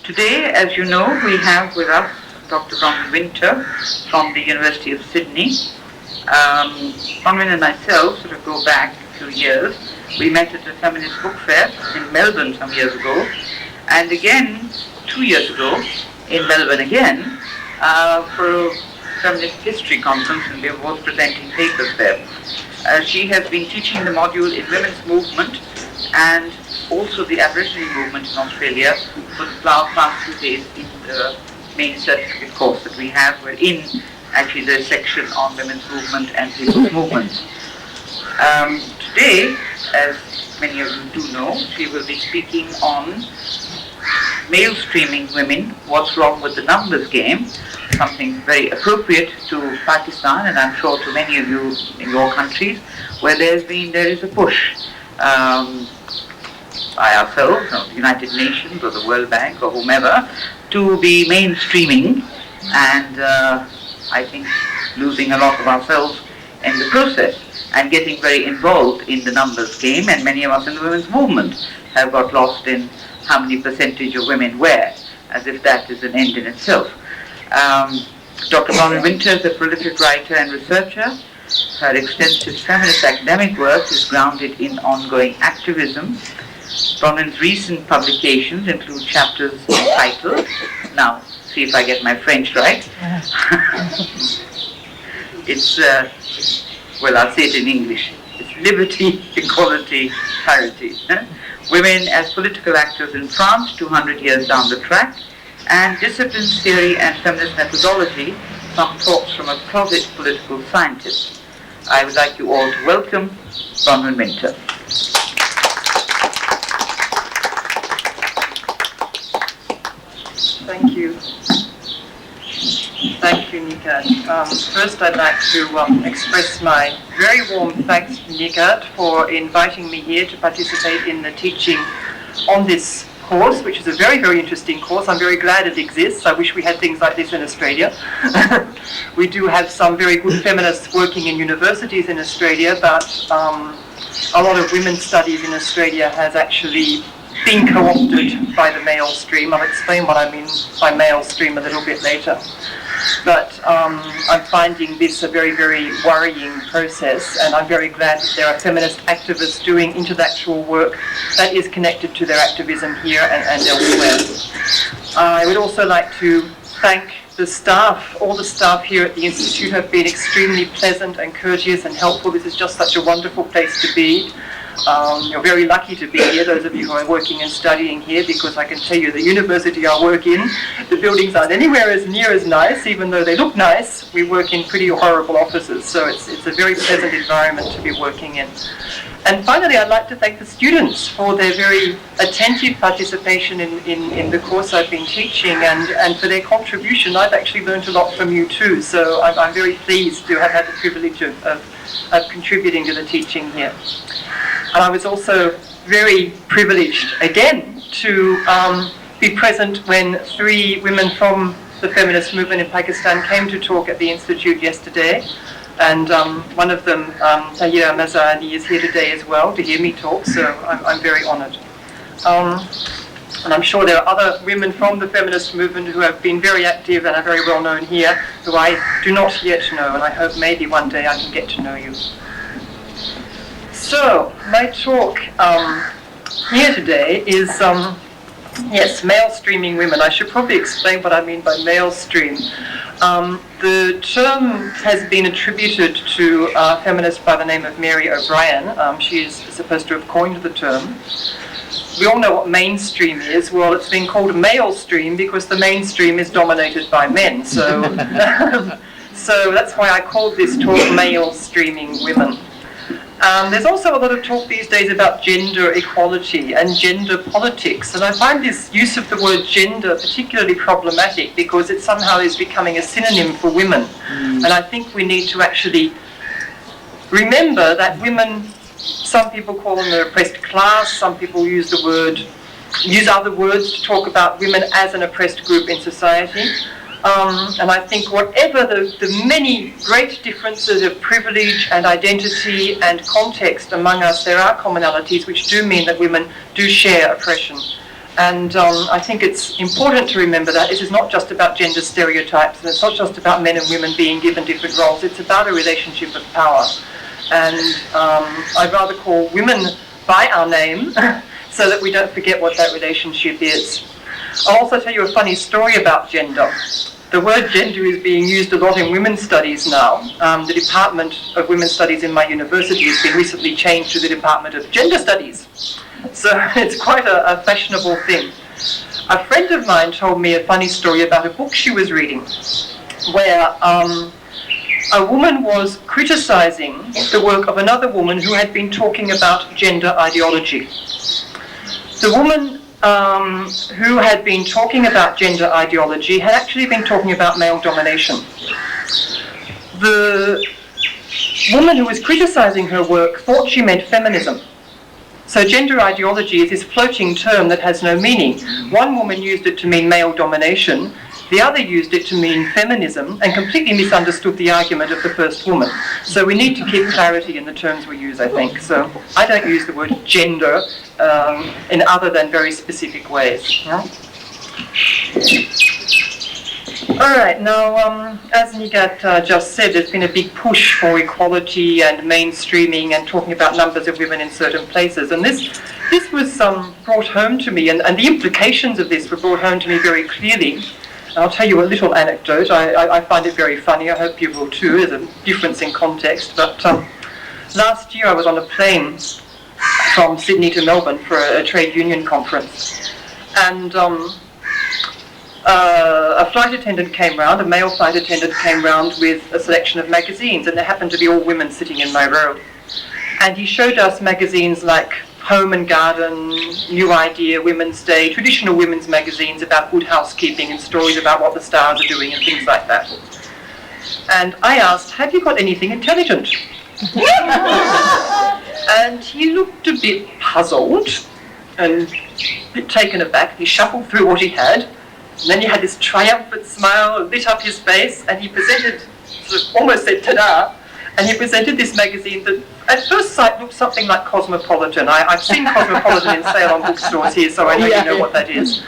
Today, as you know, we have with us Dr. Brownwyn from the University of Sydney. Brownwyn and myself sort of go back a few years. We met at a feminist book fair in Melbourne some years ago, and again 2 years ago in Melbourne again for a feminist history conference, and we were both presenting papers there. She has been teaching the module in women's movement and also the Aboriginal movement in Australia for the past 2 days in the main certificate course that we have. We're in actually the section on women's movement and people's movements. Today, as many of you do know, she will be speaking on male streaming women, what's wrong with the numbers game, something very appropriate to Pakistan and I'm sure to many of you in your countries where there is a push by ourselves or the United Nations or the World Bank or whomever to be mainstreaming and I think losing a lot of ourselves in the process and getting very involved in the numbers game, and many of us in the women's movement have got lost in how many percentage of women where, as if that is an end in itself. Dr. Brownwyn is a prolific writer and researcher. Her extensive feminist academic work is grounded in ongoing activism. Brownwyn's recent publications include chapters entitled, now see if I get my French right, it's, well I'll say it in English, it's Liberty, Equality, Parity. Women as Political Actors in France, 200 years down the track, and Disciplines Theory and Feminist Methodology, some thoughts from a closet political scientist. I would like you all to welcome Brownwyn. Thank you. Thank you, Nikat. First, I'd like to express my very warm thanks to Nikat for inviting me here to participate in the teaching on this course, which is a very, very interesting course. I'm very glad it exists. I wish we had things like this in Australia. We do have some very good feminists working in universities in Australia, but a lot of women's studies in Australia has actually been co-opted by the male stream. I'll explain what I mean by male stream a little bit later. But I'm finding this a very, very worrying process, and I'm very glad that there are feminist activists doing intellectual work that is connected to their activism here and elsewhere. I would also like to thank the staff. All the staff here at the Institute have been extremely pleasant and courteous and helpful. This is just such a wonderful place to be. You're very lucky to be here, those of you who are working and studying here, because I can tell you the university I work in, the buildings aren't anywhere as near as nice, even though they look nice. We work in pretty horrible offices, so it's a very pleasant environment to be working in. And finally, I'd like to thank the students for their very attentive participation in the course I've been teaching and for their contribution. I've actually learned a lot from you too, so I'm very pleased to have had the privilege of contributing to the teaching here. And I was also very privileged, again, to be present when 3 women from the feminist movement in Pakistan came to talk at the Institute yesterday. And one of them, Tahira Mazani, is here today as well to hear me talk, so I'm very honoured. And I'm sure there are other women from the feminist movement who have been very active and are very well known here, who I do not yet know, and I hope maybe one day I can get to know you. So, my talk here today is, yes, male streaming women. I should probably explain what I mean by male stream. The term has been attributed to a feminist by the name of Mary O'Brien. She is supposed to have coined the term. We all know what mainstream is. Well, it's been called male stream because the mainstream is dominated by men. So, so that's why I called this talk Male Streaming Women. There's also a lot of talk these days about gender equality and gender politics, and I find this use of the word gender particularly problematic because it somehow is becoming a synonym for women. And I think we need to actually remember that women, some people call them the oppressed class, some people use other words to talk about women as an oppressed group in society. And I think whatever the many great differences of privilege and identity and context among us, there are commonalities which do mean that women do share oppression. And I think it's important to remember that this is not just about gender stereotypes, and it's not just about men and women being given different roles, it's about a relationship of power. And I'd rather call women by our name so that we don't forget what that relationship is. I'll also tell you a funny story about gender. The word gender is being used a lot in women's studies now. The Department of Women's Studies in my university has been recently changed to the Department of Gender Studies. So it's quite a fashionable thing. A friend of mine told me a funny story about a book she was reading where a woman was criticizing the work of another woman who had been talking about gender ideology. The woman who had been talking about gender ideology had actually been talking about male domination. The woman who was criticizing her work thought she meant feminism. So gender ideology is this floating term that has no meaning. One woman used it to mean male domination, the other used it to mean feminism, and completely misunderstood the argument of the first woman. So we need to keep clarity in the terms we use, I think. So I don't use the word gender in other than very specific ways. Yeah? All right, now, as Nigat just said, there's been a big push for equality and mainstreaming and talking about numbers of women in certain places. And this was brought home to me, and the implications of this were brought home to me very clearly. I'll tell you a little anecdote. I find it very funny. I hope you will too. There's a difference in context. But last year I was on a plane from Sydney to Melbourne for a trade union conference. And a flight attendant came round, a male flight attendant came round with a selection of magazines, and there happened to be all women sitting in my row. And he showed us magazines like Home and Garden, New Idea, Women's Day, traditional women's magazines about good housekeeping and stories about what the stars are doing and things like that. And I asked, have you got anything intelligent? And he looked a bit puzzled and a bit taken aback. He shuffled through what he had, and then he had this triumphant smile lit up his face, and he presented, sort of almost said ta-da, and he presented this magazine that at first sight looked something like Cosmopolitan. I've seen Cosmopolitan in sale on bookstores here, so I know you know what that is.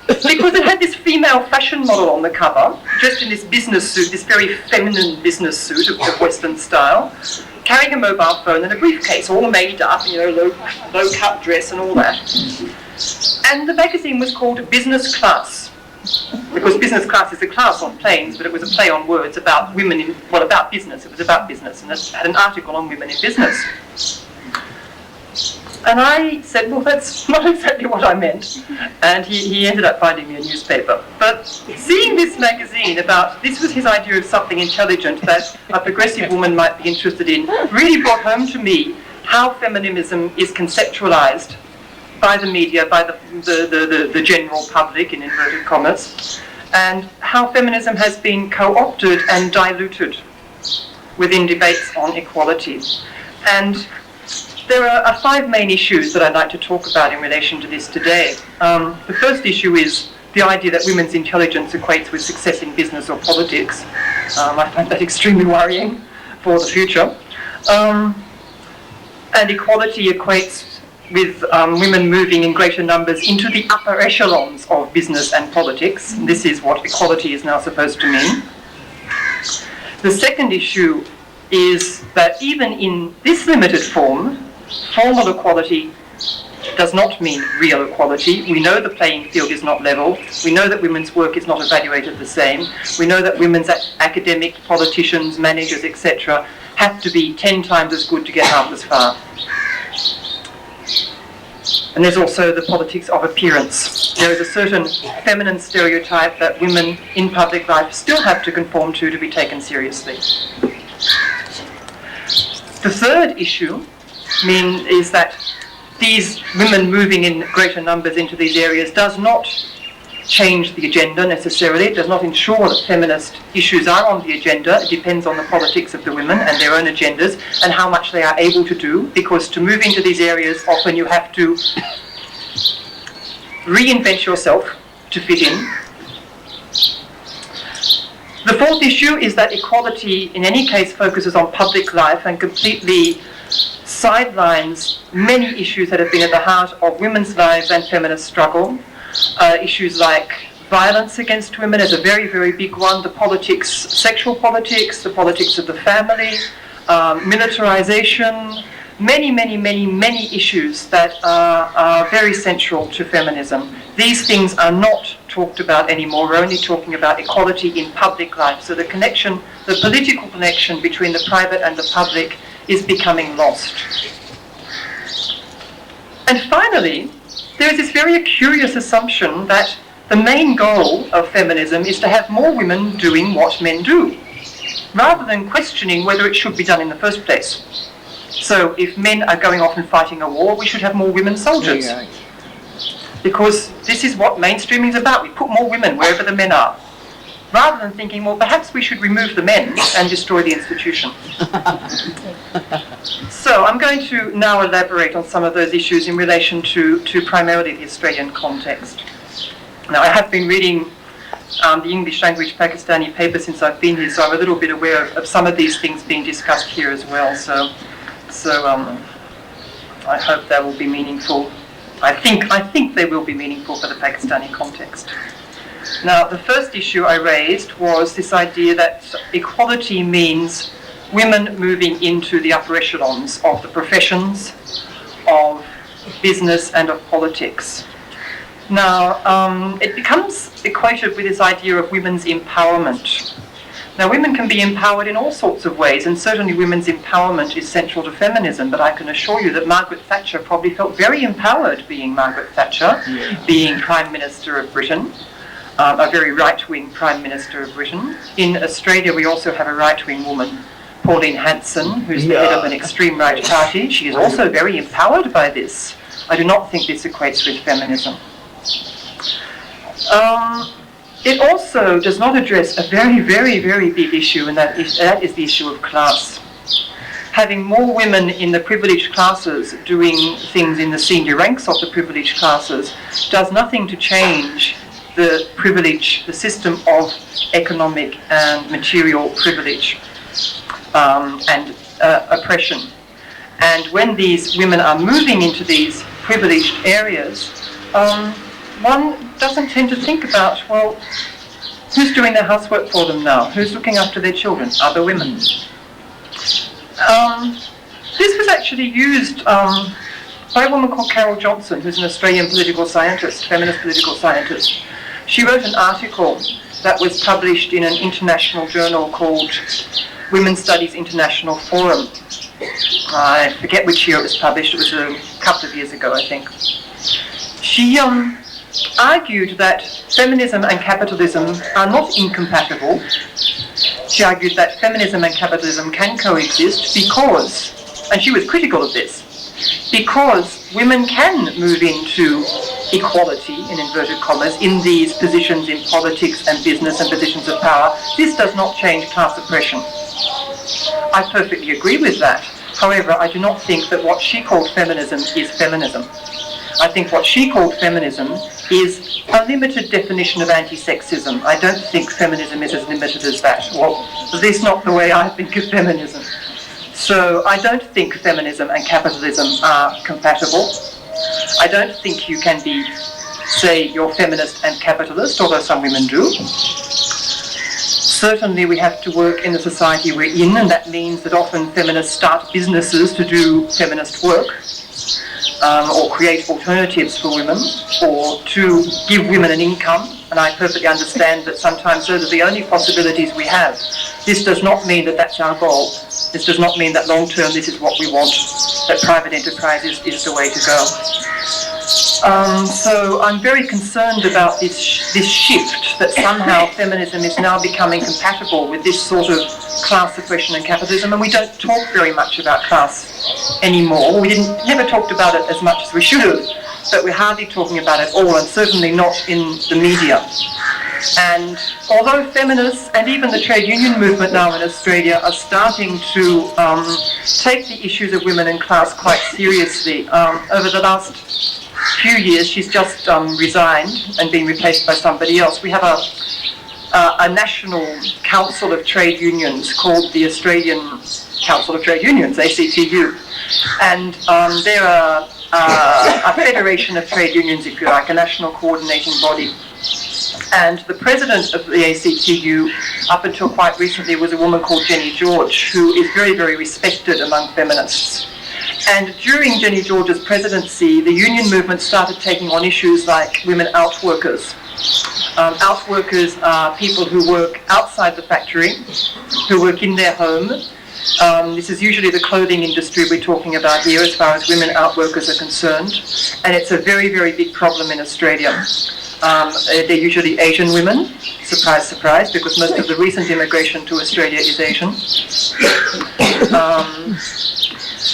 Because it had this female fashion model on the cover, dressed in this business suit, this very feminine business suit of Western style, carrying a mobile phone and a briefcase, all made up, low-cut dress and all that. And the magazine was called Business Class, because business class is a class on planes, but it was a play on words about women about business. It was about business, and it had an article on women in business. And I said, well, that's not exactly what I meant. And he ended up finding me a newspaper. But seeing this magazine this was his idea of something intelligent that a progressive woman might be interested in, really brought home to me how feminism is conceptualized by the media, by the general public, in inverted commas, and how feminism has been co-opted and diluted within debates on equality. And there are 5 main issues that I'd like to talk about in relation to this today. The first issue is the idea that women's intelligence equates with success in business or politics. I find that extremely worrying for the future. And equality equates with women moving in greater numbers into the upper echelons of business and politics. This is what equality is now supposed to mean. The second issue is that even in this limited form, formal equality does not mean real equality. We know the playing field is not level. We know that women's work is not evaluated the same. We know that women's academics, politicians, managers, etc. have to be 10 times as good to get half as far. And there's also the politics of appearance. There is a certain feminine stereotype that women in public life still have to conform to be taken seriously. The third issue is that these women moving in greater numbers into these areas does not change the agenda necessarily. It does not ensure that feminist issues are on the agenda. It depends on the politics of the women and their own agendas and how much they are able to do, because to move into these areas often you have to reinvent yourself to fit in. The fourth issue is that equality in any case focuses on public life and completely sidelines many issues that have been at the heart of women's lives and feminist struggle. Issues like violence against women is a very, very big one. The politics, sexual politics, the politics of the family, militarization, many issues that are very central to feminism. These things are not talked about anymore. We're only talking about equality in public life. So the connection, the political connection between the private and the public is becoming lost. And finally, there is this very curious assumption that the main goal of feminism is to have more women doing what men do, rather than questioning whether it should be done in the first place. So if men are going off and fighting a war, we should have more women soldiers. Because this is what mainstreaming is about. We put more women wherever the men are. Rather than thinking, well, perhaps we should remove the men and destroy the institution. So I'm going to now elaborate on some of those issues in relation to primarily the Australian context. Now, I have been reading the English language Pakistani paper since I've been here, so I'm a little bit aware of some of these things being discussed here as well. So I hope that will be meaningful. I think they will be meaningful for the Pakistani context. Now, the first issue I raised was this idea that equality means women moving into the upper echelons of the professions, of business and of politics. Now, it becomes equated with this idea of women's empowerment. Now, women can be empowered in all sorts of ways, and certainly women's empowerment is central to feminism, but I can assure you that Margaret Thatcher probably felt very empowered being Margaret Thatcher, being Prime Minister of Britain, a very right-wing Prime Minister of Britain. In Australia, we also have a right-wing woman, Pauline Hanson, who's the head of an extreme right party. She is also very empowered by this. I do not think this equates with feminism. It also does not address a very big issue, and that is the issue of class. Having more women in the privileged classes doing things in the senior ranks of the privileged classes does nothing to change the privilege, the system of economic and material privilege and oppression. And when these women are moving into these privileged areas, one doesn't tend to think about, well, who's doing their housework for them now? Who's looking after their children? Other women. This was actually used by a woman called Carol Johnson, who's an Australian political scientist, feminist political scientist. She wrote an article that was published in an international journal called Women's Studies International Forum. I forget which year it was published. It was a couple of years ago, I think. She argued that feminism and capitalism are not incompatible. She argued that feminism and capitalism can coexist because, and she was critical of this, because women can move into equality, in inverted commas, in these positions in politics and business and positions of power. This does not change class oppression. I perfectly agree with that. However, I do not think that what she called feminism is feminism. I think what she called feminism is a limited definition of anti-sexism. I don't think feminism is as limited as that, or at least not the way I think of feminism. So I don't think feminism and capitalism are compatible. I don't think you can be, say, you're feminist and capitalist, although some women do. Certainly we have to work in the society we're in, and that means that often feminists start businesses to do feminist work. Or create alternatives for women, or to give women an income, and I perfectly understand that sometimes those are the only possibilities we have. This does not mean that that's our goal. This does not mean that long term this is what we want, that private enterprise is the way to go. So I'm very concerned about this shift, that somehow feminism is now becoming compatible with this sort of class oppression and capitalism, and we don't talk very much about class anymore. We never talked about it as much as we should have, but we're hardly talking about it all, and certainly not in the media. And although feminists and even the trade union movement now in Australia are starting to take the issues of women and class quite seriously, over the last few years she's just resigned and been replaced by somebody else. We have a national council of trade unions called the Australian Council of Trade Unions, ACTU. And they're a federation of trade unions, if you like, a national coordinating body. And the president of the ACTU, up until quite recently, was a woman called Jenny George, who is very, very respected among feminists. And during Jenny George's presidency, the union movement started taking on issues like women outworkers. Outworkers are people who work outside the factory, who work in their home. This is usually the clothing industry we're talking about here as far as women outworkers are concerned. And it's a very, very big problem in Australia. They're usually Asian women, surprise, surprise, because most of the recent immigration to Australia is Asian.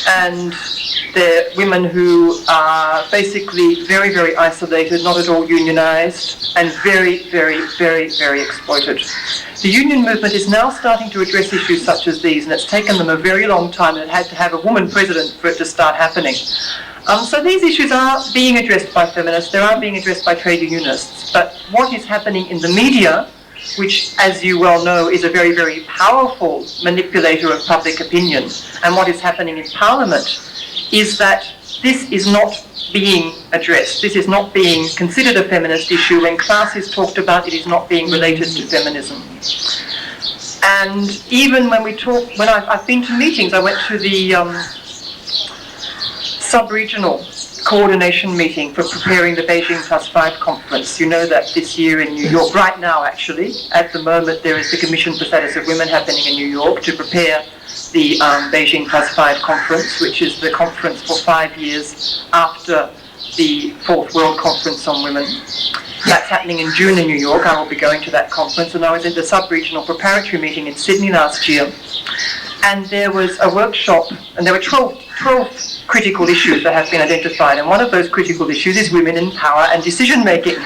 And they're women who are basically very, very isolated, not at all unionised, and very, very, very, very exploited. The union movement is now starting to address issues such as these, and it's taken them a very long time, and it had to have a woman president for it to start happening. So these issues are being addressed by feminists, they are being addressed by trade unionists, but what is happening in the media, which, as you well know, is a very, very powerful manipulator of public opinion, and what is happening in Parliament is that this is not being addressed. This is not being considered a feminist issue. When class is talked about, it is not being related to feminism. And even when we talk, I've been to meetings, I went to the sub-regional coordination meeting for preparing the Beijing +5 conference. You know that this year in New York, right now actually, at the moment there is the Commission for Status of Women happening in New York to prepare the Beijing +5 conference, which is the conference for 5 years after the Fourth World Conference on Women. That's happening in June in New York. I will be going to that conference, and I was in the sub-regional preparatory meeting in Sydney last year, and there was a workshop, and there were 12 critical issues that have been identified, and one of those critical issues is women in power and decision making.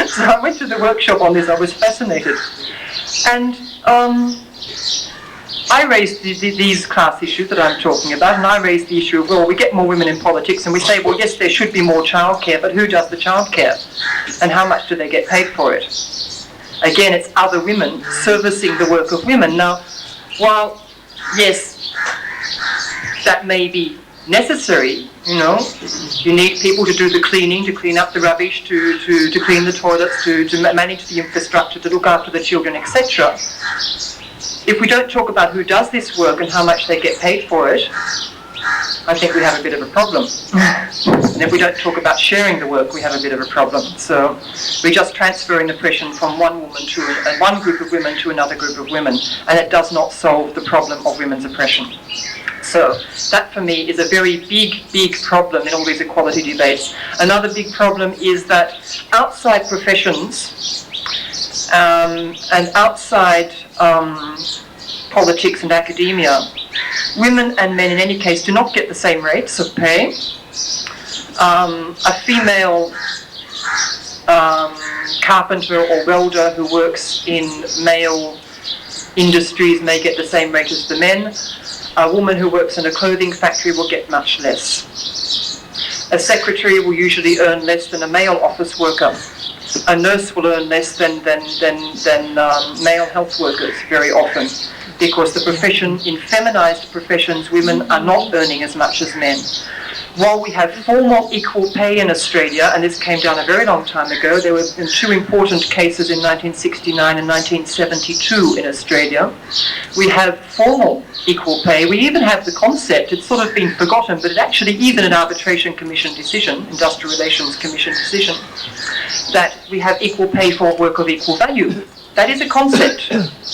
So I went to the workshop on this, I was fascinated. And I raised these class issues that I'm talking about, and I raised the issue of, well, we get more women in politics, and we say, well, yes, there should be more childcare, but who does the childcare? And how much do they get paid for it? Again, it's other women servicing the work of women. Now, while, yes, that may be necessary, you know, you need people to do the cleaning, to clean up the rubbish, to clean the toilets, to manage the infrastructure, to look after the children, etc. If we don't talk about who does this work and how much they get paid for it, I think we have a bit of a problem. And if we don't talk about sharing the work, we have a bit of a problem. So we're just transferring oppression from one group of women to another group of women, and it does not solve the problem of women's oppression. So that for me is a very big, big problem in all these equality debates. Another big problem is that outside professions and outside politics and academia, women and men in any case do not get the same rates of pay. A female carpenter or welder who works in male industries may get the same rate as the men. A woman who works in a clothing factory will get much less. A secretary will usually earn less than a male office worker. A nurse will earn less than male health workers very often, because the profession, in feminized professions, women are not earning as much as men. While we have formal equal pay in Australia, and this came down a very long time ago, there were two important cases in 1969 and 1972 in Australia. We have formal equal pay. We even have the concept, it's sort of been forgotten, but it actually, even an arbitration commission decision, industrial relations commission decision, that we have equal pay for work of equal value. That is a concept.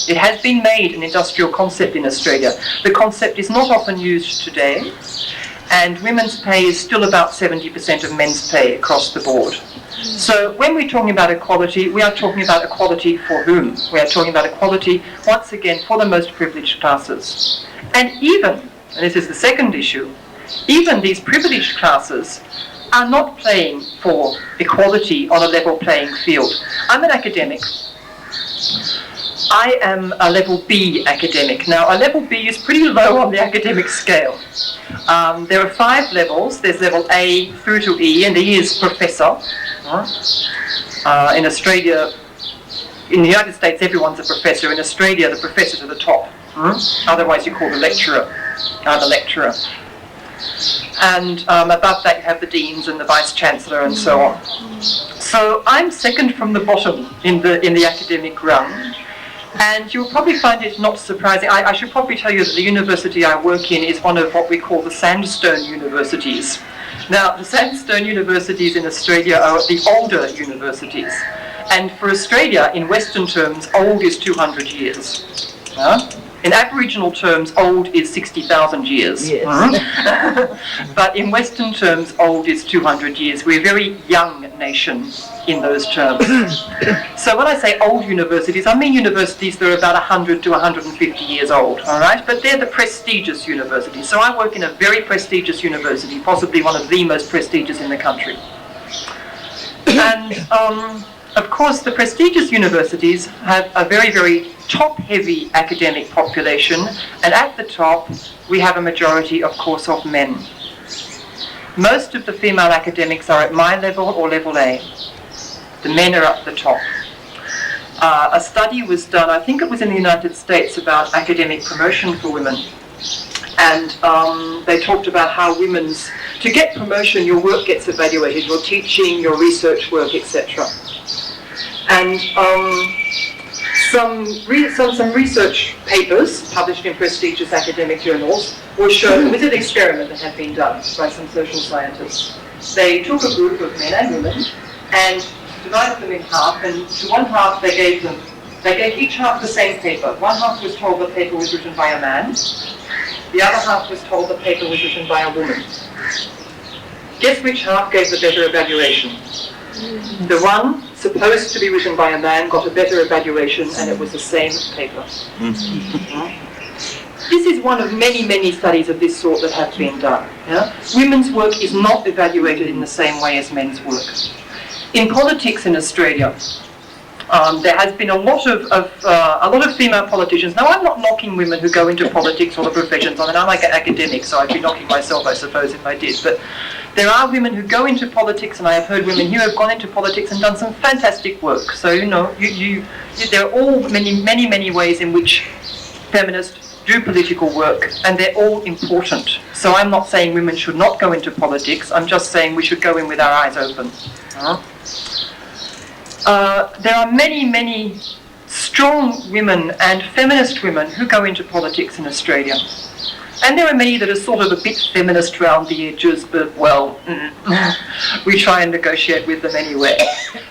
It has been made an industrial concept in Australia. The concept is not often used today, and women's pay is still about 70% of men's pay across the board. So when we're talking about equality, we are talking about equality for whom? We are talking about equality, once again, for the most privileged classes. And this is the second issue, even these privileged classes are not playing for equality on a level playing field. I'm an academic. I am a level B academic. Now, a level B is pretty low on the academic scale. There are 5 levels. There's level A through to E, and E is professor. In Australia, in the United States, everyone's a professor. In Australia, the professors are the top. Otherwise, you're called a lecturer. the lecturer. And above that you have the deans and the vice-chancellor and so on. So I'm second from the bottom in the academic run. And you'll probably find it not surprising. I should probably tell you that the university I work in is one of what we call the sandstone universities. Now, the sandstone universities in Australia are the older universities. And for Australia, in Western terms, old is 200 years. In Aboriginal terms, old is 60,000 years. Yes. But in Western terms, old is 200 years. We're a very young nation in those terms. So when I say old universities, I mean universities that are about 100 to 150 years old, all right? But they're the prestigious universities. So I work in a very prestigious university, possibly one of the most prestigious in the country. And of course, the prestigious universities have a very, very top-heavy academic population, and at the top, we have a majority, of course, of men. Most of the female academics are at my level or level A. The men are up the top. A study was done, I think it was in the United States, about academic promotion for women. And they talked about how to get promotion, your work gets evaluated, your teaching, your research work, etc. And some research papers published in prestigious academic journals were shown, it was an experiment that had been done by some social scientists. They took a group of men and women and divided them in half, and to one half they gave each half the same paper. One half was told the paper was written by a man, the other half was told the paper was written by a woman. Guess which half gave the better evaluation? The one supposed to be written by a man got a better evaluation, and it was the same paper. This is one of many, many studies of this sort that have been done. Yeah? Women's work is not evaluated in the same way as men's work. In politics in Australia, there has been a lot of female politicians. Now, I'm not knocking women who go into politics or the professions. I mean, I'm like an academic, so I'd be knocking myself, I suppose, if I did. But there are women who go into politics, and I have heard women here who have gone into politics and done some fantastic work. So, you know, there are all many, many, many ways in which feminists do political work, and they're all important. So I'm not saying women should not go into politics. I'm just saying we should go in with our eyes open. There are many, many strong women and feminist women who go into politics in Australia. And there are many that are sort of a bit feminist round the edges, but, well, we try and negotiate with them anyway.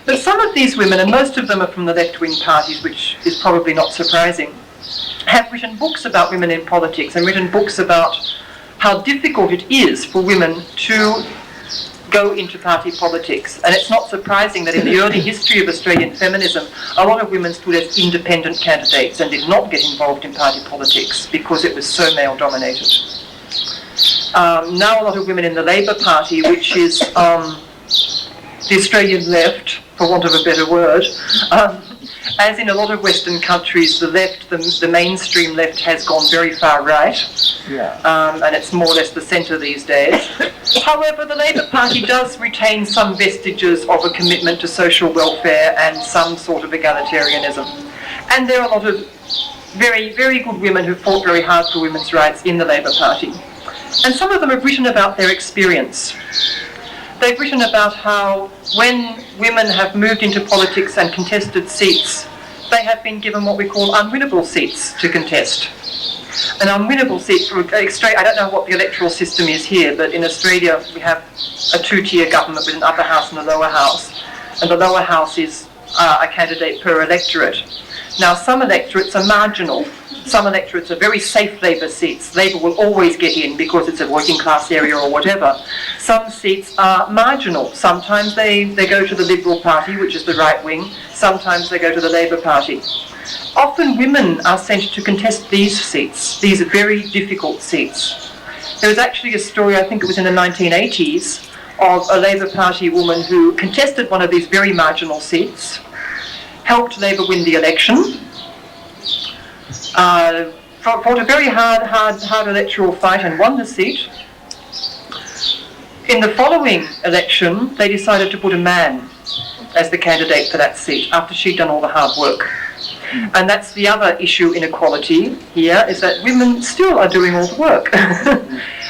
But some of these women, and most of them are from the left-wing parties, which is probably not surprising, have written books about women in politics and written books about how difficult it is for women to go into party politics. And it's not surprising that in the early history of Australian feminism, a lot of women stood as independent candidates and did not get involved in party politics because it was so male-dominated. Now a lot of women in the Labour Party, which is the Australian left, for want of a better word, as in a lot of Western countries, the left, the mainstream left has gone very far right, and it's more or less the centre these days. However, the Labour Party does retain some vestiges of a commitment to social welfare and some sort of egalitarianism. And there are a lot of very, very good women who fought very hard for women's rights in the Labour Party. And some of them have written about their experience. They've written about how when women have moved into politics and contested seats, they have been given what we call unwinnable seats to contest. An unwinnable seat for I don't know what the electoral system is here, but in Australia we have a two-tier government with an upper house and a lower house. And the lower house is a candidate per electorate. Now, some electorates are marginal. Some electorates are very safe Labour seats. Labour will always get in because it's a working class area or whatever. Some seats are marginal. Sometimes they go to the Liberal Party, which is the right wing. Sometimes they go to the Labour Party. Often women are sent to contest these seats, these very difficult seats. There was actually a story, I think it was in the 1980s, of a Labour Party woman who contested one of these very marginal seats, helped Labour win the election, fought a very hard electoral fight and won the seat. In the following election, they decided to put a man as the candidate for that seat after she'd done all the hard work. And that's the other issue in equality here, is that women still are doing all the work.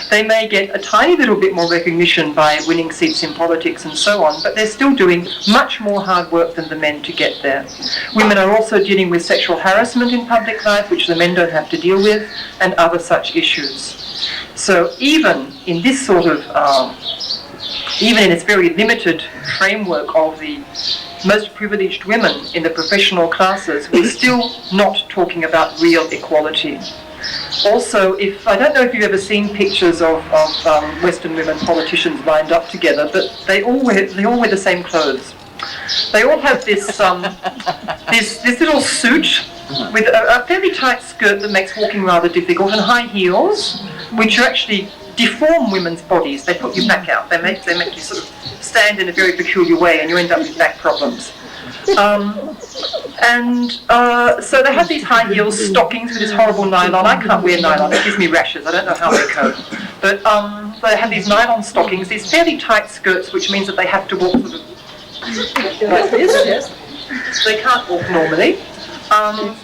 They may get a tiny little bit more recognition by winning seats in politics and so on, but they're still doing much more hard work than the men to get there. Women are also dealing with sexual harassment in public life, which the men don't have to deal with, and other such issues. So even in this sort of, even in its very limited framework of the most privileged women in the professional classes, we're still not talking about real equality. Also, I don't know if you've ever seen pictures of Western women politicians lined up together, but they all wear the same clothes. They all have this this little suit with a fairly tight skirt that makes walking rather difficult, and high heels, which actually deform women's bodies. They put your back out. They make you sort of stand in a very peculiar way, and you end up with back problems. So they have these high heels, stockings with this horrible nylon. I can't wear nylon, it gives me rashes. I don't know how they cope. But they have these nylon stockings, these fairly tight skirts, which means that they have to walk sort of like this. Yes. They can't walk normally. And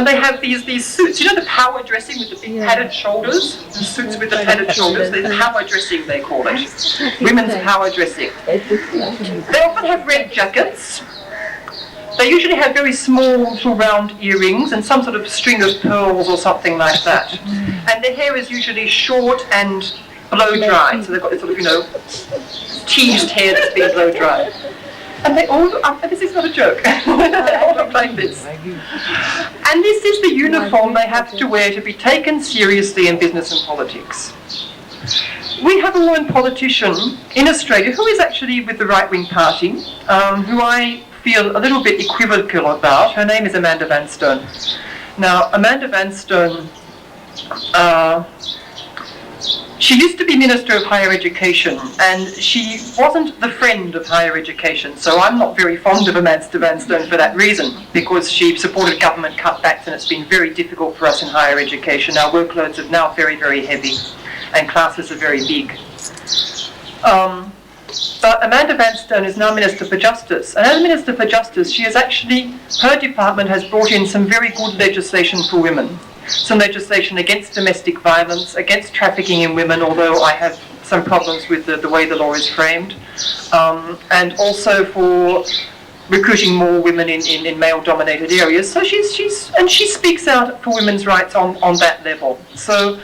they have these suits, you know, the power dressing with the big padded shoulders, the suits with the padded shoulders, the power dressing they call it, women's power dressing. They often have red jackets. They usually have very small little round earrings and some sort of string of pearls or something like that. And their hair is usually short and blow dried, so they've got this sort of, you know, teased hair that's been blow dried. And they all, this is not a joke, they all look like this. And this is the uniform they have to wear to be taken seriously in business and politics. We have a woman politician in Australia who is actually with the right-wing party, who I feel a little bit equivocal about. Her name is Amanda Vanstone. Now, Amanda Vanstone, she used to be Minister of Higher Education, and she wasn't the friend of higher education, so I'm not very fond of Amanda Vanstone for that reason, because she supported government cutbacks, and it's been very difficult for us in higher education. Our workloads are now very, very heavy, and classes are very big. But Amanda Vanstone is now Minister for Justice, and as Minister for Justice, her department has brought in some very good legislation for women. Some legislation against domestic violence, against trafficking in women, although I have some problems with the way the law is framed, and also for recruiting more women in male-dominated areas. So she speaks out for women's rights on that level. So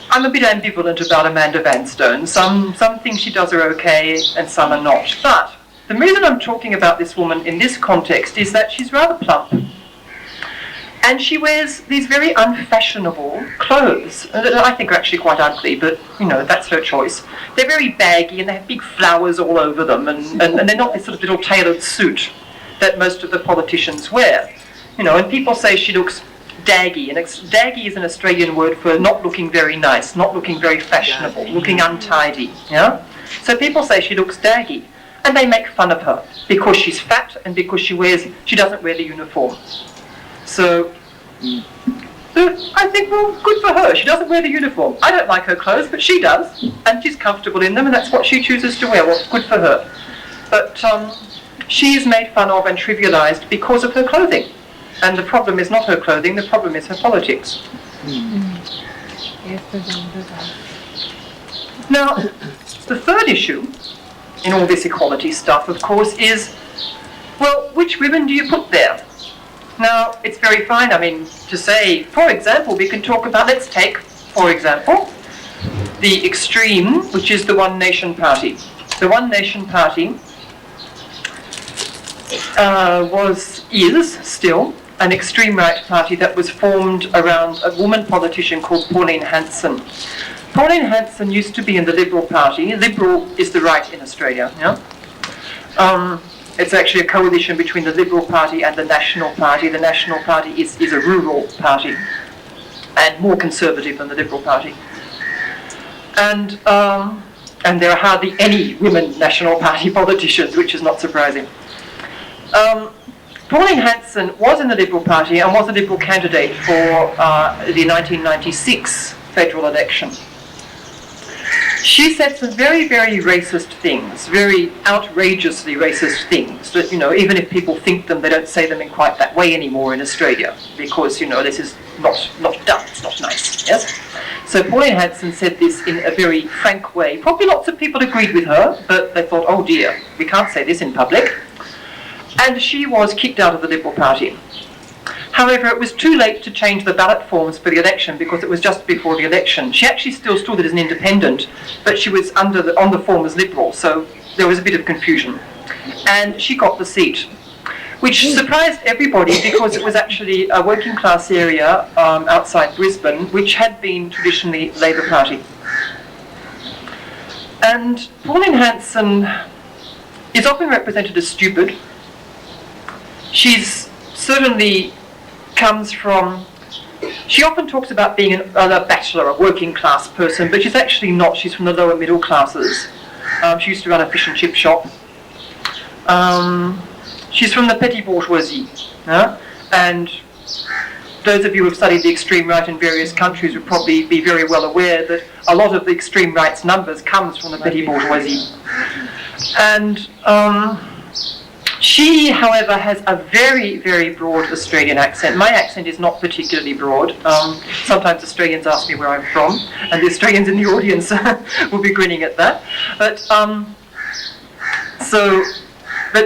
I'm a bit ambivalent about Amanda Vanstone. Some things she does are okay, and some are not. But the reason I'm talking about this woman in this context is that she's rather plump. And she wears these very unfashionable clothes that I think are actually quite ugly, but, you know, that's her choice. They're very baggy and they have big flowers all over them, and they're not this sort of little tailored suit that most of the politicians wear. You know, and people say she looks daggy, and daggy is an Australian word for not looking very nice, not looking very fashionable, looking untidy, yeah? So people say she looks daggy, and they make fun of her because she's fat and because she doesn't wear the uniform. So I think, well, good for her. She doesn't wear the uniform. I don't like her clothes, but she does, and she's comfortable in them, and that's what she chooses to wear. Well, good for her. But she is made fun of and trivialised because of her clothing. And the problem is not her clothing, the problem is her politics. Now, the third issue in all this equality stuff, of course, is, well, which women do you put there? Now, it's very fine, I mean, to say, for example, we can talk about, let's take, for example, the extreme, which is the One Nation Party. The One Nation Party is still an extreme right party that was formed around a woman politician called Pauline Hanson. Pauline Hanson used to be in the Liberal Party. Liberal is the right in Australia, yeah? It's actually a coalition between the Liberal Party and the National Party. The National Party is a rural party and more conservative than the Liberal Party. And there are hardly any women National Party politicians, which is not surprising. Pauline Hanson was in the Liberal Party and was a Liberal candidate for the 1996 federal election. She said some very, very racist things, very outrageously racist things that, even if people think them, they don't say them in quite that way anymore in Australia because, this is not done, it's not nice, yes? So Pauline Hanson said this in a very frank way. Probably lots of people agreed with her, but they thought, oh dear, we can't say this in public. And she was kicked out of the Liberal Party. However, it was too late to change the ballot forms for the election because it was just before the election. She actually still stood as an independent, but she was on the form as Liberal, so there was a bit of confusion. And she got the seat, which surprised everybody because it was actually a working class area outside Brisbane, which had been traditionally Labour Party. And Pauline Hanson is often represented as stupid. She's certainly comes from, she often talks about being a bachelor, a working class person, but she's actually not. She's from the lower middle classes. She used to run a fish and chip shop. She's from the petty bourgeoisie. And those of you who have studied the extreme right in various countries would probably be very well aware that a lot of the extreme right's numbers comes from the petty bourgeoisie. And she, however, has a very, very broad Australian accent. My accent is not particularly broad. Sometimes Australians ask me where I'm from, and the Australians in the audience will be grinning at that. But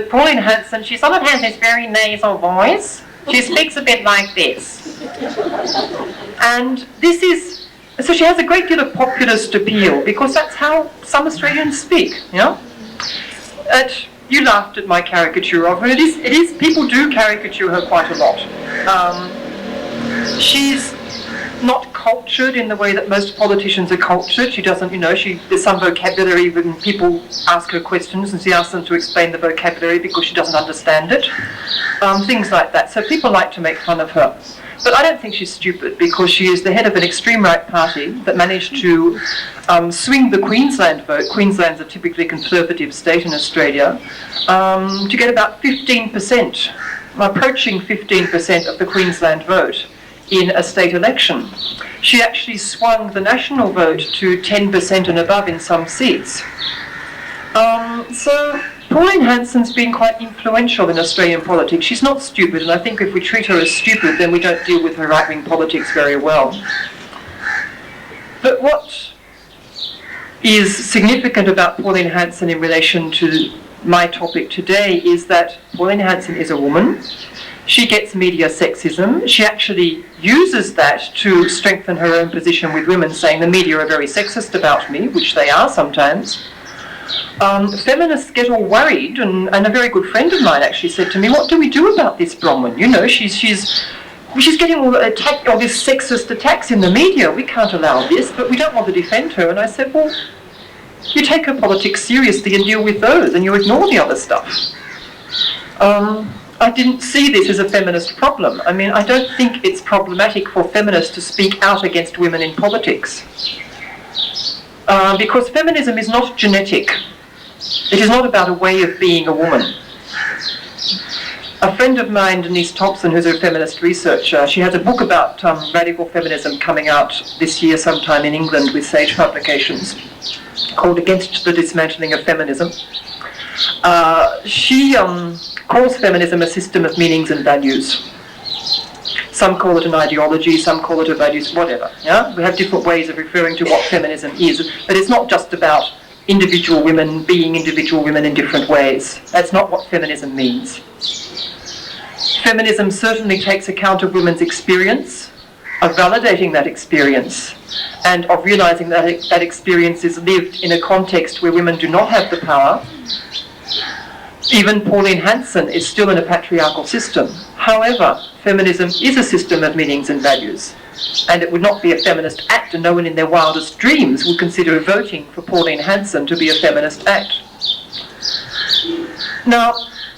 Pauline Hanson, she sort of has this very nasal voice. She speaks a bit like this. And so she has a great deal of populist appeal, because that's how some Australians speak, You laughed at my caricature of her. It is. People do caricature her quite a lot. She's not cultured in the way that most politicians are cultured. She doesn't, there's some vocabulary when people ask her questions and she asks them to explain the vocabulary because she doesn't understand it. Things like that. So people like to make fun of her. But I don't think she's stupid, because she is the head of an extreme right party that managed to swing the Queensland vote. Queensland's a typically conservative state in Australia, to get about 15%, approaching 15% of the Queensland vote in a state election. She actually swung the national vote to 10% and above in some seats. So Pauline Hanson's been quite influential in Australian politics. She's not stupid, and I think if we treat her as stupid, then we don't deal with her right-wing politics very well. But what is significant about Pauline Hanson in relation to my topic today is that Pauline Hanson is a woman. She gets media sexism. She actually uses that to strengthen her own position with women, saying the media are very sexist about me, which they are sometimes. Feminists get all worried, and a very good friend of mine actually said to me, what do we do about this Brownwyn? She's getting all these sexist attacks in the media. We can't allow this, but we don't want to defend her. And I said, well, you take her politics seriously and deal with those, and you ignore the other stuff. I didn't see this as a feminist problem. I mean, I don't think it's problematic for feminists to speak out against women in politics. Because feminism is not genetic. It is not about a way of being a woman. A friend of mine, Denise Thompson, who's a feminist researcher, she has a book about radical feminism coming out this year sometime in England with Sage Publications, called Against the Dismantling of Feminism. She calls feminism a system of meanings and values. Some call it an ideology, some call it a values, whatever. Yeah? We have different ways of referring to what feminism is, but it's not just about individual women being individual women in different ways. That's not what feminism means. Feminism certainly takes account of women's experience, of validating that experience, and of realizing that that experience is lived in a context where women do not have the power. Even Pauline Hanson is still in a patriarchal system. However, feminism is a system of meanings and values, and it would not be a feminist act, and no one in their wildest dreams would consider voting for Pauline Hanson to be a feminist act. Now,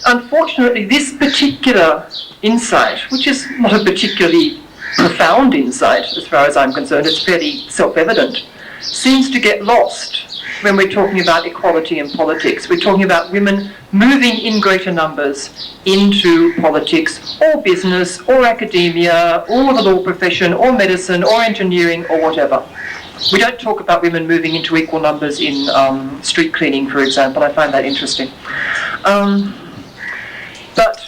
unfortunately, this particular insight, which is not a particularly profound insight as far as I'm concerned, it's fairly self-evident, seems to get lost when we're talking about equality in politics. We're talking about women moving in greater numbers into politics, or business, or academia, or the law profession, or medicine, or engineering, or whatever. We don't talk about women moving into equal numbers in street cleaning, for example. I find that interesting. But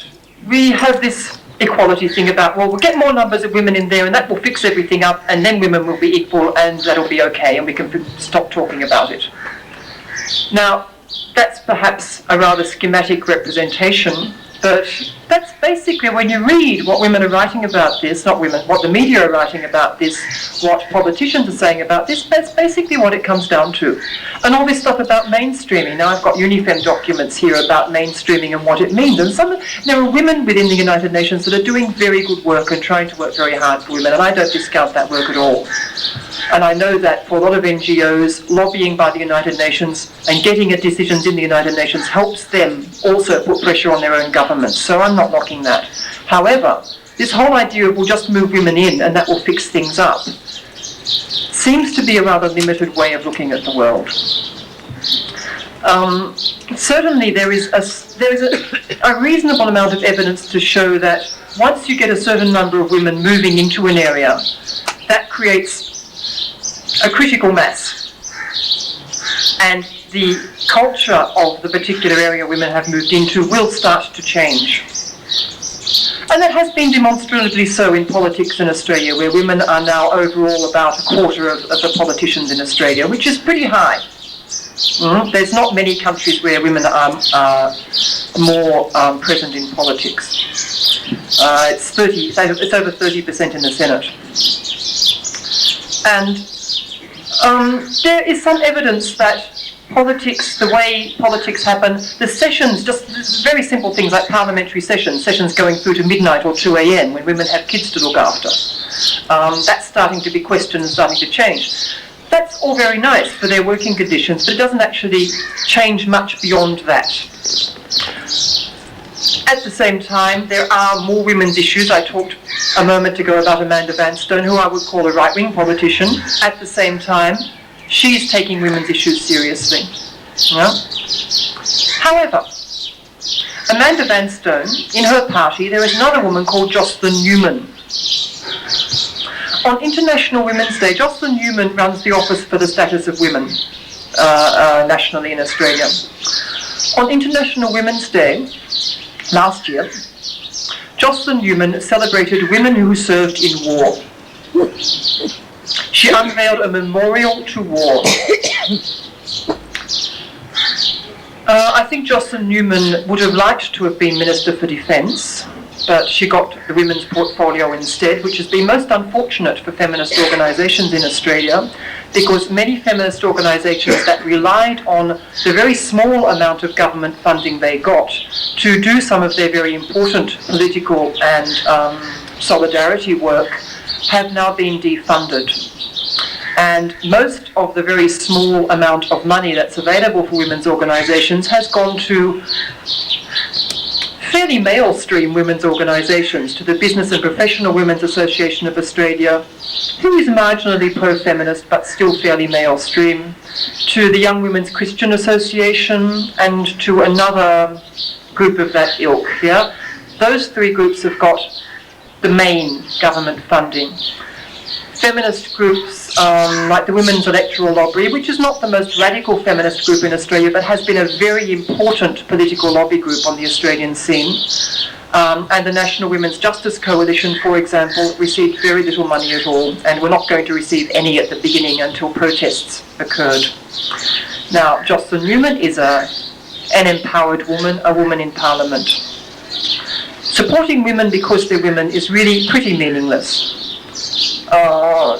we have this equality thing about, well, we'll get more numbers of women in there and that will fix everything up and then women will be equal and that'll be okay and we can stop talking about it. Now, that's perhaps a rather schematic representation, but that's basically when you read what women are writing about this, not women, what the media are writing about this, what politicians are saying about this, that's basically what it comes down to. And all this stuff about mainstreaming. Now I've got Unifem documents here about mainstreaming and what it means. And there are women within the United Nations that are doing very good work and trying to work very hard for women, and I don't discount that work at all. And I know that for a lot of NGOs, lobbying by the United Nations and getting decisions in the United Nations helps them also put pressure on their own governments. So I'm not knocking that. However, this whole idea of we'll just move women in and that will fix things up seems to be a rather limited way of looking at the world. Certainly there is a reasonable amount of evidence to show that once you get a certain number of women moving into an area, that creates a critical mass. And the culture of the particular area women have moved into will start to change. And that has been demonstrably so in politics in Australia, where women are now overall about a quarter of the politicians in Australia, which is pretty high. There's not many countries where women are more present in politics. It's over 30% in the Senate. And there is some evidence that politics, the way politics happen, the sessions, just very simple things like parliamentary sessions going through to midnight or 2 a.m. when women have kids to look after. That's starting to be questioned and starting to change. That's all very nice for their working conditions, but it doesn't actually change much beyond that. At the same time, there are more women's issues. I talked a moment ago about Amanda Vanstone, who I would call a right-wing politician. At the same time, she's taking women's issues seriously. Yeah? However, Amanda Vanstone, in her party, there is another woman called Jocelyn Newman. On International Women's Day, Jocelyn Newman runs the Office for the Status of Women nationally in Australia. On International Women's Day, last year, Jocelyn Newman celebrated women who served in war. She unveiled a memorial to war. I think Jocelyn Newman would have liked to have been Minister for Defence, but she got the women's portfolio instead, which has been most unfortunate for feminist organisations in Australia, because many feminist organisations that relied on the very small amount of government funding they got to do some of their very important political and solidarity work have now been defunded. And most of the very small amount of money that's available for women's organisations has gone to fairly male-stream women's organisations, to the Business and Professional Women's Association of Australia, who is marginally pro-feminist but still fairly male-stream, to the Young Women's Christian Association, and to another group of that ilk. Yeah? Those three groups have got the main government funding. Feminist groups like the Women's Electoral Lobby, which is not the most radical feminist group in Australia, but has been a very important political lobby group on the Australian scene. And the National Women's Justice Coalition, for example, received very little money at all, and were not going to receive any at the beginning until protests occurred. Now, Jocelyn Newman is an empowered woman, a woman in Parliament. Supporting women because they're women is really pretty meaningless.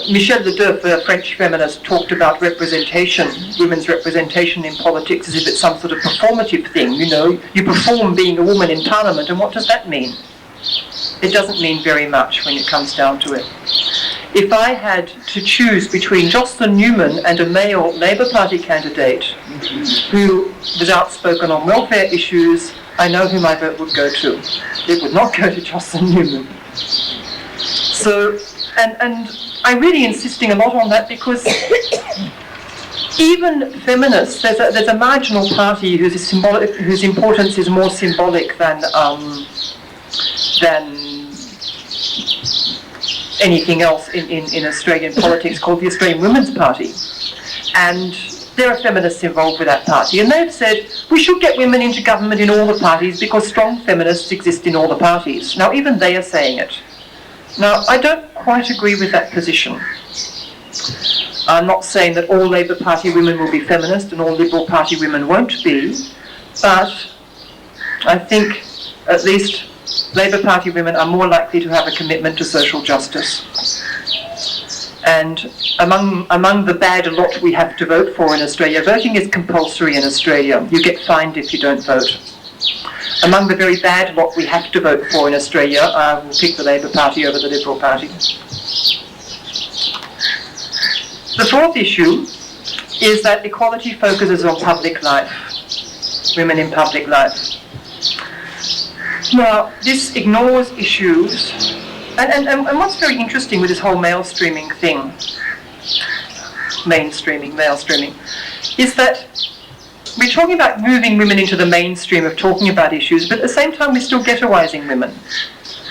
Michel Ledoux, a French feminist, talked about representation, women's representation in politics, as if it's some sort of performative thing. You know, you perform being a woman in Parliament, and what does that mean? It doesn't mean very much when it comes down to it. If I had to choose between Jocelyn Newman and a male Labour Party candidate who was outspoken on welfare issues, I know who my vote would go to. It would not go to Jocelyn Newman. So, and I'm really insisting a lot on that, because even feminists, there's a marginal party whose importance is more symbolic than anything else in Australian politics called the Australian Women's Party. And there are feminists involved with that party, and they've said we should get women into government in all the parties because strong feminists exist in all the parties. Now, even they are saying it. Now, I don't quite agree with that position. I'm not saying that all Labour Party women will be feminist and all Liberal Party women won't be, but I think at least Labour Party women are more likely to have a commitment to social justice. And among the bad lot we have to vote for in Australia, voting is compulsory in Australia. You get fined if you don't vote. Among the very bad lot we have to vote for in Australia, I will pick the Labour Party over the Liberal Party. The fourth issue is that equality focuses on public life, women in public life. Now, this ignores issues, and what's very interesting with this whole mainstreaming thing, is that we're talking about moving women into the mainstream of talking about issues, but at the same time we're still ghettoising women,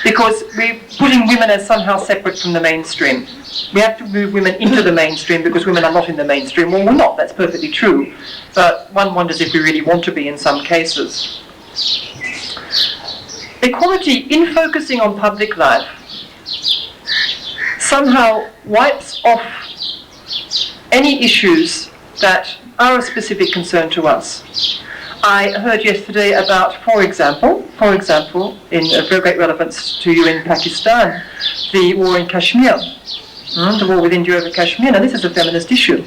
because we're putting women as somehow separate from the mainstream. We have to move women into the mainstream because women are not in the mainstream. Well, we're not, that's perfectly true, but one wonders if we really want to be in some cases. Equality, in focusing on public life, somehow wipes off any issues that are a specific concern to us. I heard yesterday about, for example, in very great relevance to you in Pakistan, the war in Kashmir, the war with India over Kashmir. Now, this is a feminist issue.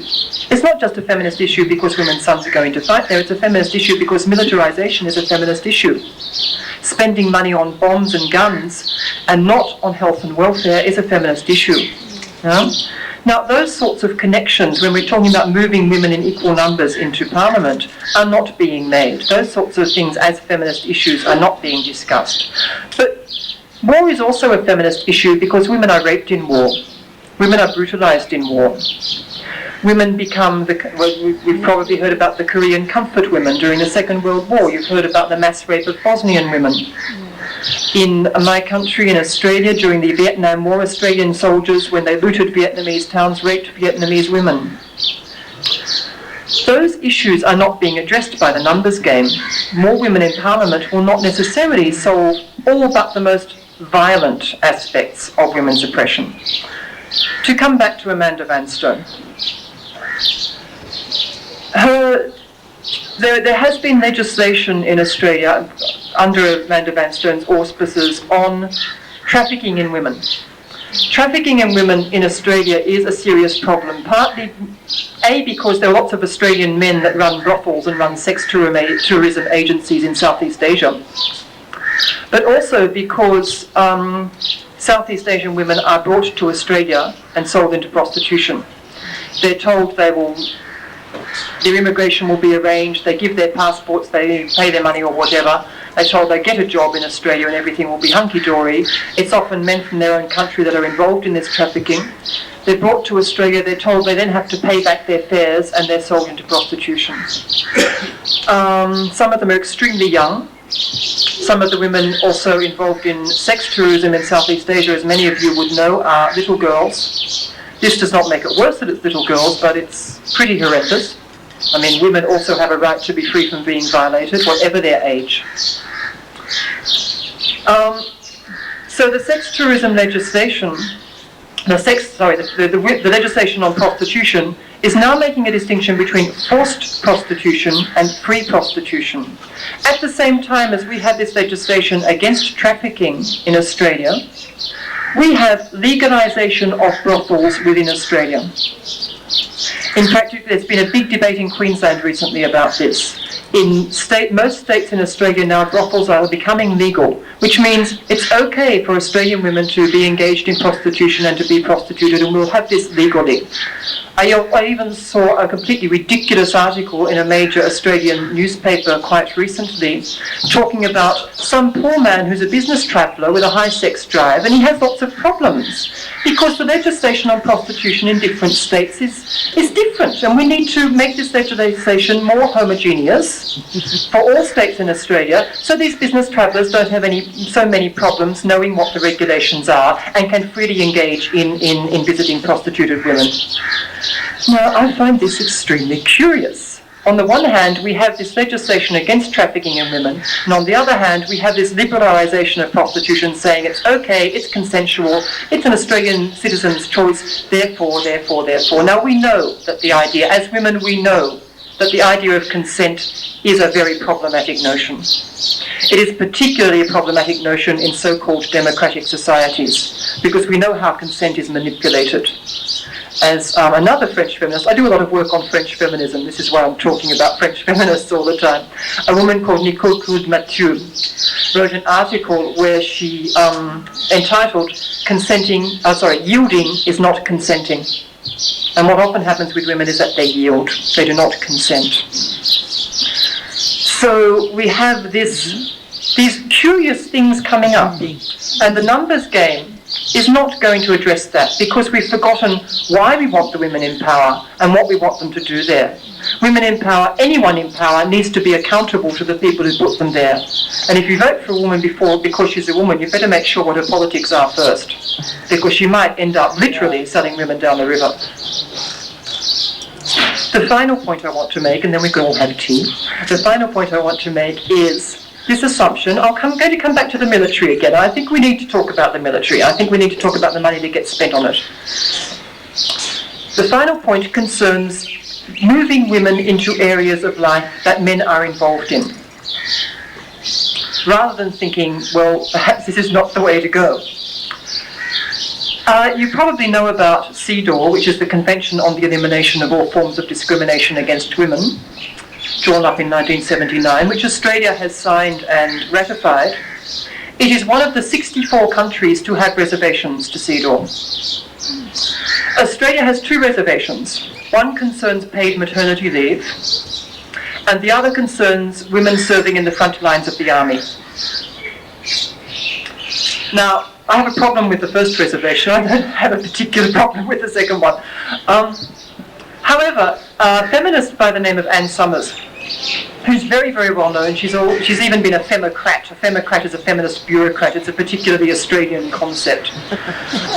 It's not just a feminist issue because women's sons are going to fight there. It's a feminist issue because militarization is a feminist issue. Spending money on bombs and guns and not on health and welfare is a feminist issue. Now, those sorts of connections, when we're talking about moving women in equal numbers into Parliament, are not being made. Those sorts of things as feminist issues are not being discussed. But war is also a feminist issue because women are raped in war. Women are brutalized in war. Women become, we've probably heard about the Korean comfort women during the Second World War. You've heard about the mass rape of Bosnian women. In my country, in Australia, during the Vietnam War, Australian soldiers, when they looted Vietnamese towns, raped Vietnamese women. Those issues are not being addressed by the numbers game. More women in Parliament will not necessarily solve all but the most violent aspects of women's oppression. To come back to Amanda Vanstone. There has been legislation in Australia under Amanda Vanstone's auspices on trafficking in women. Trafficking in women in Australia is a serious problem, partly because there are lots of Australian men that run brothels and run sex tourism agencies in Southeast Asia, but also because Southeast Asian women are brought to Australia and sold into prostitution. They're told their immigration will be arranged, they give their passports, they pay their money or whatever, they're told they get a job in Australia and everything will be hunky-dory. It's often men from their own country that are involved in this trafficking. They're brought to Australia, they're told they then have to pay back their fares and they're sold into prostitution. Some of them are extremely young. Some of the women also involved in sex tourism in Southeast Asia, as many of you would know, are little girls. This does not make it worse that it's little girls, but it's pretty horrendous. I mean, women also have a right to be free from being violated, whatever their age. So the sex tourism legislation, the legislation on prostitution is now making a distinction between forced prostitution and free prostitution. At the same time as we have this legislation against trafficking in Australia, we have legalisation of brothels within Australia. In fact, there's been a big debate in Queensland recently about this. In most states in Australia now, brothels are becoming legal, which means it's okay for Australian women to be engaged in prostitution and to be prostituted, and we'll have this legally. I even saw a completely ridiculous article in a major Australian newspaper quite recently talking about some poor man who's a business traveller with a high sex drive, and he has lots of problems because the legislation on prostitution in different states is different, and we need to make this legislation more homogeneous for all states in Australia, so these business travellers don't have so many problems knowing what the regulations are and can freely engage in visiting prostituted women. Now, I find this extremely curious. On the one hand, we have this legislation against trafficking in women, and on the other hand, we have this liberalisation of prostitution saying it's okay, it's consensual, it's an Australian citizen's choice, therefore. Now, we know that the idea, as women, we know that the idea of consent is a very problematic notion. It is particularly a problematic notion in so-called democratic societies, because we know how consent is manipulated. As another French feminist, I do a lot of work on French feminism, this is why I'm talking about French feminists all the time. A woman called Nicole Claude-Mathieu wrote an article where she entitled Yielding is not consenting. And what often happens with women is that they yield, they do not consent. So we have these curious things coming up, and the numbers game is not going to address that, because we've forgotten why we want the women in power and what we want them to do there. Women in power, anyone in power, needs to be accountable to the people who put them there. And if you vote for a woman because she's a woman, you better make sure what her politics are first, because she might end up literally selling women down the river. The final point I want to make, and then we can all have tea, the final point I want to make is this assumption. I'm going to come back to the military again. I think we need to talk about the military. I think we need to talk about the money that gets spent on it. The final point concerns moving women into areas of life that men are involved in, rather than thinking, well, perhaps this is not the way to go. You probably know about Cedaw, which is the Convention on the Elimination of All Forms of Discrimination Against Women, drawn up in 1979, which Australia has signed and ratified. It is one of the 64 countries to have reservations to Cedaw. Australia has two reservations. One concerns paid maternity leave, and the other concerns women serving in the front lines of the army. Now, I have a problem with the first reservation. I don't have a particular problem with the second one. However, a feminist by the name of Anne Summers, who's very, very well known, she's even been a femocrat. A femocrat is a feminist bureaucrat. It's a particularly Australian concept.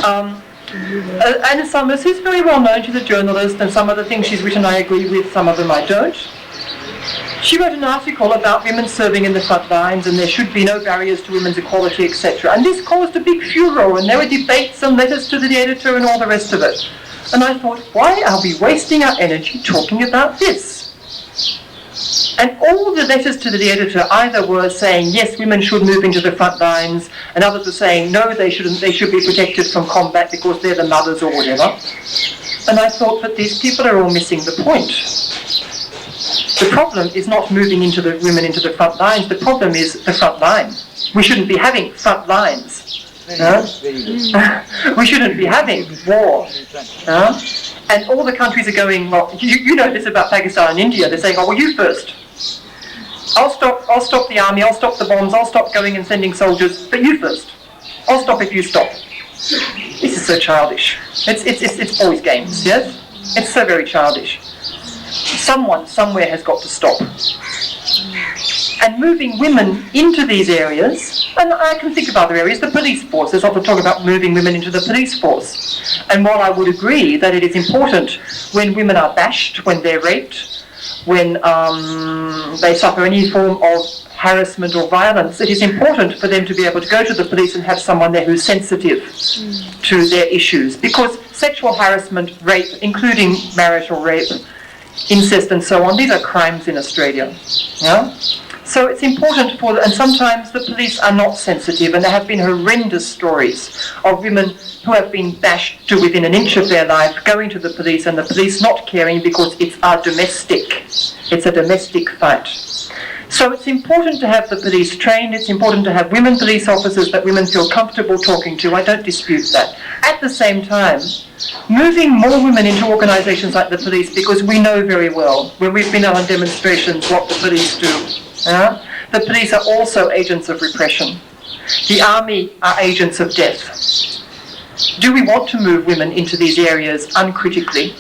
Anne Summers, who's very well known, she's a journalist, and some of the things she's written I agree with, some of them I don't. She wrote an article about women serving in the front lines, and there should be no barriers to women's equality, etc. And this caused a big furor, and there were debates and letters to the editor and all the rest of it. And I thought, why are we wasting our energy talking about this? And all the letters to the editor either were saying, yes, women should move into the front lines, and others were saying, no, they shouldn't, they should be protected from combat because they're the mothers or whatever. And I thought that these people are all missing the point. The problem is not moving women into the front lines, the problem is the front line. We shouldn't be having front lines. We shouldn't be having war. And all the countries are going, well, you know this about Pakistan and India, they're saying, oh, well, you first. I'll stop the army, I'll stop the bombs, I'll stop going and sending soldiers, but you first. I'll stop if you stop. This is so childish. It's boys' games, yes? It's so very childish. Someone, somewhere has got to stop. And moving women into these areas, and I can think of other areas, the police force, there's often talk about moving women into the police force. And while I would agree that it is important when women are bashed, when they're raped, when they suffer any form of harassment or violence, it is important for them to be able to go to the police and have someone there who's sensitive to their issues. Because sexual harassment, rape, including marital rape, incest and so on, these are crimes in Australia. Yeah? So it's important and sometimes the police are not sensitive, and there have been horrendous stories of women who have been bashed to within an inch of their life, going to the police and the police not caring because it's a domestic fight. So it's important to have the police trained, it's important to have women police officers that women feel comfortable talking to, I don't dispute that. At the same time, moving more women into organisations like the police, because we know very well, when we've been out on demonstrations, what the police do. The police are also agents of repression. The army are agents of death. Do we want to move women into these areas uncritically,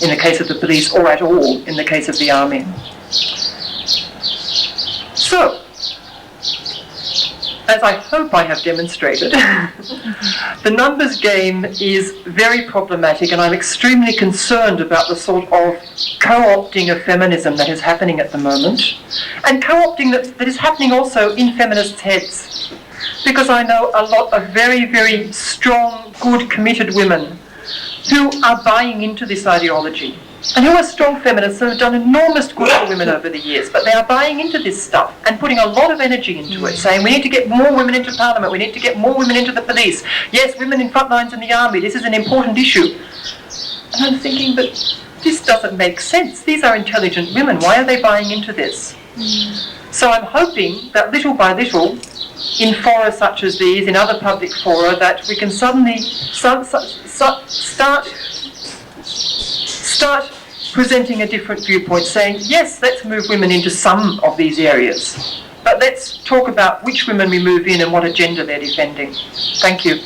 in the case of the police, or at all in the case of the army? So, as I hope I have demonstrated, the numbers game is very problematic, and I'm extremely concerned about the sort of co-opting of feminism that is happening at the moment, and co-opting that is happening also in feminists' heads, because I know a lot of very, very strong, good, committed women who are buying into this ideology, and who are strong feminists who have done enormous good for women over the years, but they are buying into this stuff and putting a lot of energy into it, saying we need to get more women into parliament, we need to get more women into the police, yes, women in front lines in the army, this is an important issue. And I'm thinking, but this doesn't make sense. These are intelligent women, why are they buying into this? So I'm hoping that little by little, in fora such as these, in other public fora, that we can suddenly start presenting a different viewpoint, saying, yes, let's move women into some of these areas, but let's talk about which women we move in and what agenda they're defending. Thank you.